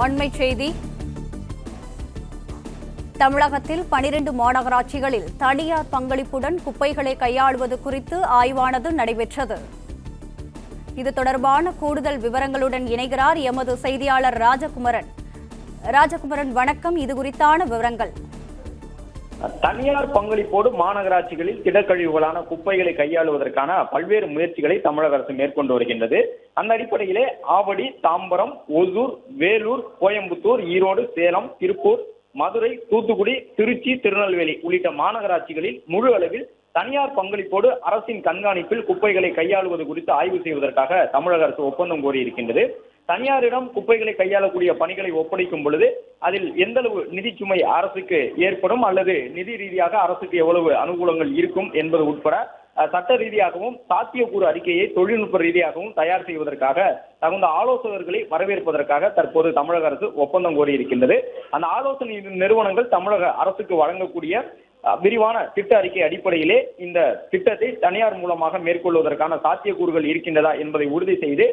அண்மைச் செய்தி. தமிழகத்தில் 12 மாநகராட்சிகளில் தனியார் பங்களிப்புடன் குப்பைகளை கையாளுவது குறித்து ஆய்வானது நடைபெற்றது. இது தொடர்பான கூடுதல் விவரங்களுடன் இணைகிறார் எமது செய்தியாளர் ராஜகுமரன். வணக்கம். இது குறித்தான விவரங்கள். தனியார் பங்களிப்போடு மாநகராட்சிகளில் திடக்கழிவுகளான குப்பைகளை கையாளுவதற்கான பல்வேறு முயற்சிகளை தமிழக அரசு மேற்கொண்டு வருகின்றது. அந்த அடிப்படையிலே ஆவடி, தாம்பரம், ஒசூர், வேலூர், கோயம்புத்தூர், ஈரோடு, சேலம், திருப்பூர், மதுரை, தூத்துக்குடி, திருச்சி, திருநெல்வேலி உள்ளிட்ட மாநகராட்சிகளில் முழு அளவில் தனியார் பங்களிப்போடு அரசின் கண்காணிப்பில் குப்பைகளை கையாளுவது குறித்து ஆய்வு செய்வதற்காக தமிழக அரசு ஒப்பந்தம் கோரியிருக்கின்றது. தனியாரிடம் குப்பைகளை கையாளக்கூடிய பணிகளை ஒப்படைக்கும் பொழுது அதில் எந்த அளவு நிதி சுமை அரசுக்கு ஏற்படும் அல்லது நிதி ரீதியாக அரசுக்கு எவ்வளவு அனுகூலங்கள் இருக்கும் என்பது உட்பட சட்ட ரீதியாகவும் சாத்தியக்கூறு அறிக்கையை தொழில்நுட்ப ரீதியாகவும் தயார் செய்வதற்காக தகுந்த ஆலோசகர்களை வரவேற்பதற்காக தற்போது தமிழக அரசு ஒப்பந்தம் கோரியிருக்கின்றது. அந்த ஆலோசனை நிறுவனங்கள் தமிழக அரசுக்கு வழங்கக்கூடிய விரிவான திட்ட அறிக்கை அடிப்படையிலே இந்த திட்டத்தை தனியார் மூலமாக மேற்கொள்வதற்கான சாத்தியக்கூறுகள் இருக்கின்றதா என்பதை உறுதி செய்து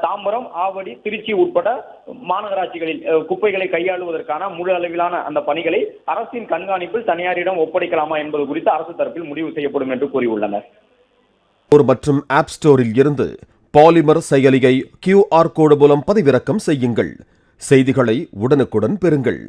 தாம்பரம், ஆவடி, திருச்சி உட்பட மாநகராட்சிகளில் குப்பைகளை கையாளுவதற்கான முழு அளவிலான அந்த பணிகளை அரசின் கண்காணிப்பில் தனியாரிடம் ஒப்படைக்கலாமா என்பது குறித்து அரசு தரப்பில் முடிவு செய்யப்படும் என்று கூறியுள்ளனர். மற்றும் ஆப் ஸ்டோரில் இருந்து பாலிமர் செயலியை QR கோடு மூலம் பதிவிறக்கம் செய்யுங்கள். செய்திகளை உடனுக்குடன் பெறுங்கள்.